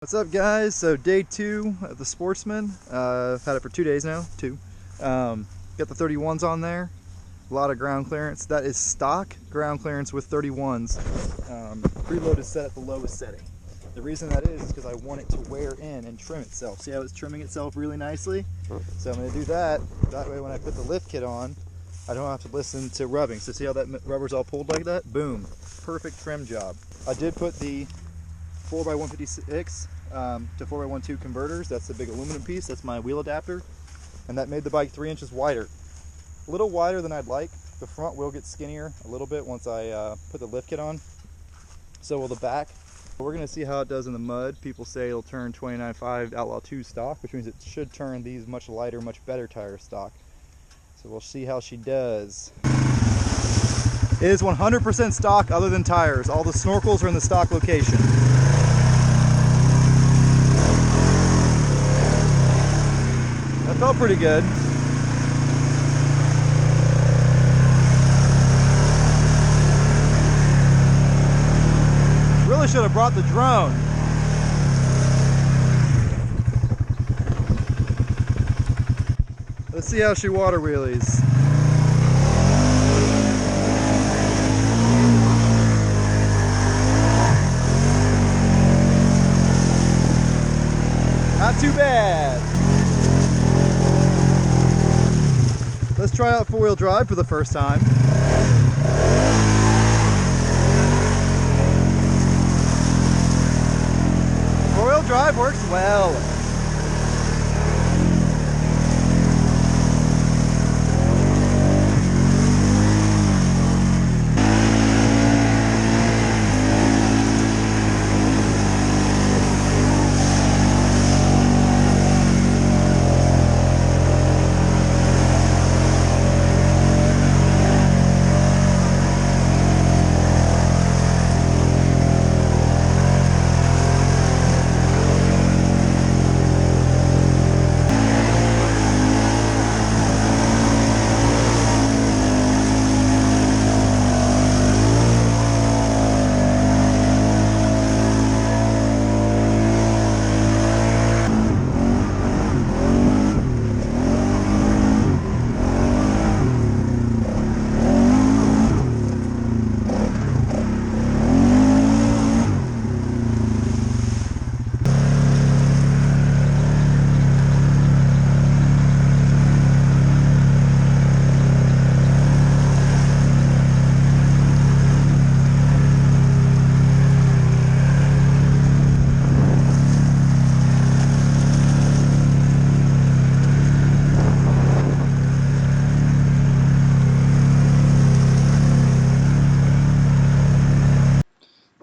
What's up, guys? So day 2 of the Sportsman. I've had it for 2 days now. Got the 31s on there. A lot of ground clearance. That is stock ground clearance with 31s. Preload is set at the lowest setting. The reason that is because I want it to wear in and trim itself. See how it's trimming itself really nicely? So I'm going to do that. That way when I put the lift kit on, I don't have to listen to rubbing. So see how that rubber's all pulled like that? Boom. Perfect trim job. I did put the 4x156 to 4x12 converters. That's the big aluminum piece. That's my wheel adapter, and that made the bike 3 inches wider. A little wider than I'd like. The front will get skinnier a little bit once I put the lift kit on. So will the back. We're going to see how it does in the mud. People say it'll turn 29.5 Outlaw 2 stock, which means it should turn these much lighter, much better tire stock. So we'll see how she does. It is 100% stock other than tires. All the snorkels are in the stock location. That felt pretty good. Really should have brought the drone. Let's see how she water wheelies. Not too bad. Let's try out 4-wheel drive for the first time. 4-wheel drive works well.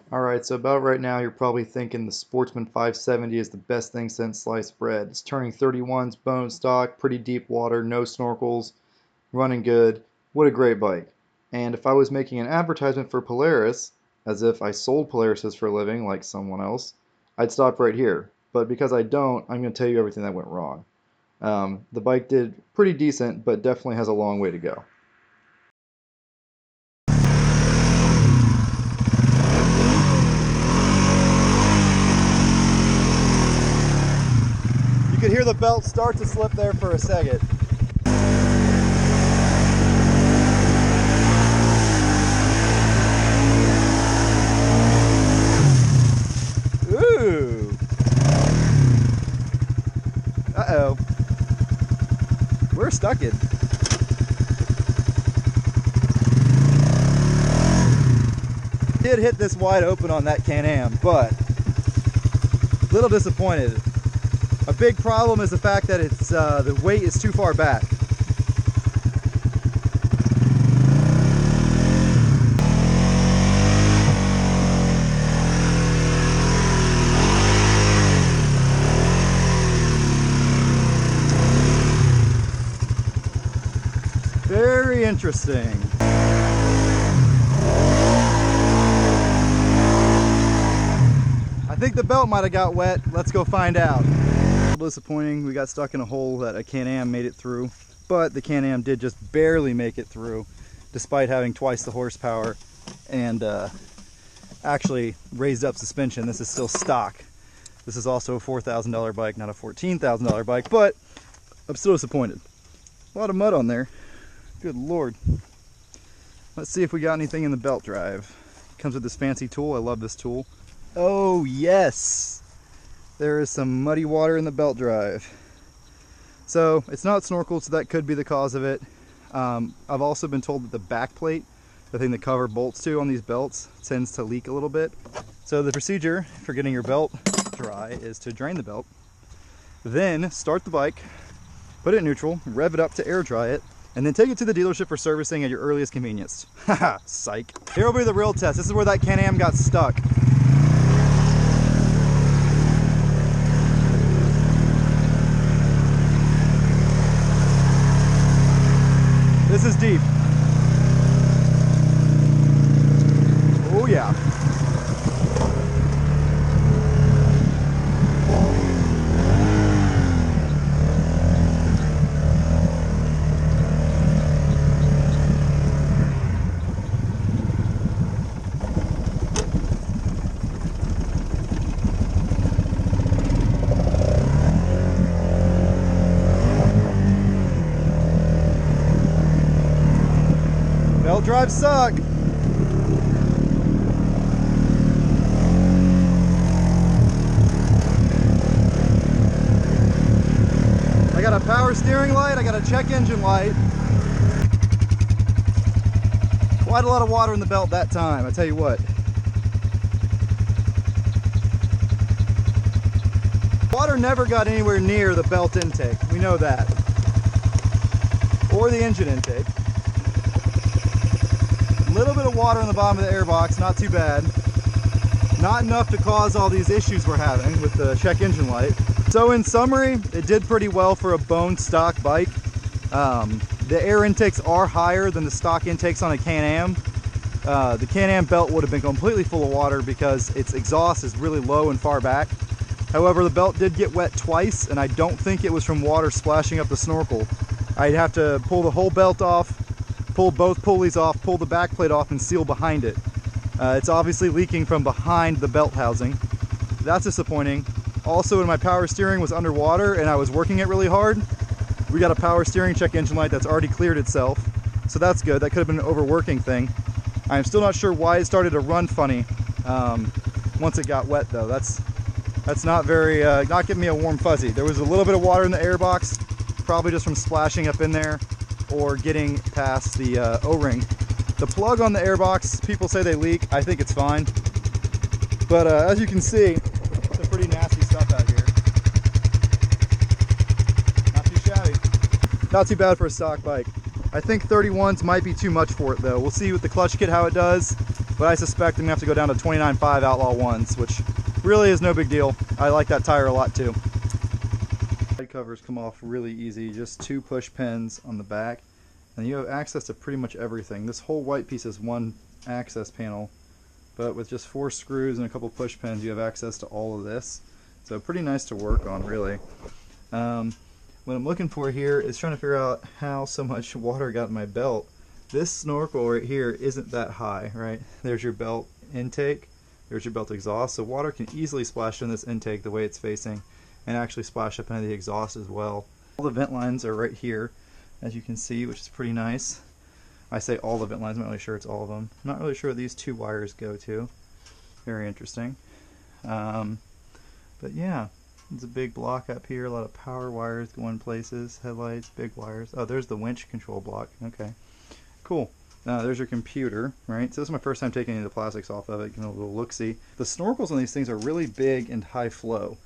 Alright, so about right now you're probably thinking the Sportsman 570 is the best thing since sliced bread. It's turning 31s, bone stock, pretty deep water, no snorkels, running good. What a great bike. And if I was making an advertisement for Polaris, as if I sold Polarises for a living like someone else, I'd stop right here. But because I don't, I'm going to tell you everything that went wrong. The bike did pretty decent, but definitely has a long way to go. You could hear the belt start to slip there for a second. Ooh. Uh-oh. We're stuck in. Did hit this wide open on that Can-Am, but a little disappointed. A big problem is the fact that it's the weight is too far back. Very interesting. I think the belt might have got wet. Let's go find out. Disappointing. We got stuck in a hole that a Can-Am made it through, but the Can-Am did just barely make it through despite having twice the horsepower and actually raised up suspension. This is still stock. This is also a $4,000 bike, not a $14,000 bike, but I'm still disappointed. A lot of mud on there. Good Lord. Let's see if we got anything in the belt drive. Comes with this fancy tool. I love this tool. Oh yes! There is some muddy water in the belt drive. So it's not snorkeled, so that could be the cause of it. I've also been told that the back plate, the thing the cover bolts to on these belts, tends to leak a little bit. So the procedure for getting your belt dry is to drain the belt, then start the bike, put it in neutral, rev it up to air dry it, and then take it to the dealership for servicing at your earliest convenience. Haha, psych. Here will be the real test. This is where that Can-Am got stuck. This is deep. Oh yeah. Belt drives suck. I got a power steering light, I got a check engine light. Quite a lot of water in the belt that time, I tell you what. Water never got anywhere near the belt intake, we know that. Or the engine intake. A little bit of water in the bottom of the airbox, not too bad. Not enough to cause all these issues we're having with the check engine light. So in summary, it did pretty well for a bone stock bike. The air intakes are higher than the stock intakes on a Can-Am. The Can-Am belt would have been completely full of water because its exhaust is really low and far back. However, the belt did get wet twice, and I don't think it was from water splashing up the snorkel. I'd have to pull the whole belt off, pull both pulleys off, pull the back plate off, and seal behind it. It's obviously leaking from behind the belt housing. That's disappointing. Also, when my power steering was underwater and I was working it really hard, we got a power steering check engine light that's already cleared itself. So that's good. That could have been an overworking thing. I'm still not sure why it started to run funny once it got wet though. That's not very, not giving me a warm fuzzy. There was a little bit of water in the airbox, probably just from splashing up in there or getting past the O-ring. The plug on the airbox, people say they leak. I think it's fine. But as you can see, some pretty nasty stuff out here. Not too shabby. Not too bad for a stock bike. I think 31s might be too much for it though. We'll see with the clutch kit how it does, but I suspect I'm gonna have to go down to 29.5 Outlaw 1s, which really is no big deal. I like that tire a lot too. Side covers come off really easy, just 2 push pins on the back, and you have access to pretty much everything. This whole white piece is one access panel, but with just 4 screws and a couple push pins, you have access to all of this. So pretty nice to work on, really. What I'm looking for here is trying to figure out how so much water got in my belt. This snorkel right here isn't that high, right? There's your belt intake, there's your belt exhaust, so water can easily splash in this intake the way it's facing and actually splash up into the exhaust as well. All the vent lines are right here, as you can see, which is pretty nice. I say all the vent lines, I'm not really sure it's all of them. I'm not really sure where these 2 wires go to. Very interesting. But yeah, there's a big block up here, a lot of power wires going places, headlights, big wires. Oh, there's the winch control block. Okay, cool. There's your computer, right? So this is my first time taking any of the plastics off of it, getting a little look-see. The snorkels on these things are really big and high flow.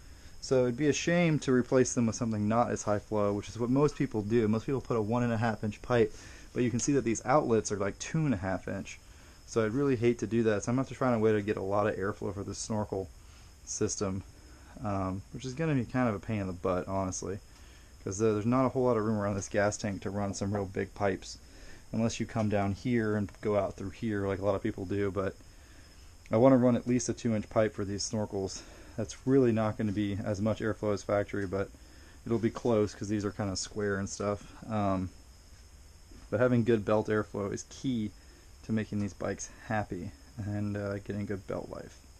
So it'd be a shame to replace them with something not as high flow, which is what most people do. Most people put a 1.5 inch pipe, but you can see that these outlets are like 2.5 inch. So I'd really hate to do that. So I'm going to have to find a way to get a lot of airflow for this snorkel system, which is going to be kind of a pain in the butt, honestly, because there's not a whole lot of room around this gas tank to run some real big pipes, unless you come down here and go out through here like a lot of people do. But I want to run at least a 2-inch pipe for these snorkels. That's really not going to be as much airflow as factory, but it'll be close because these are kind of square and stuff. But having good belt airflow is key to making these bikes happy and getting good belt life.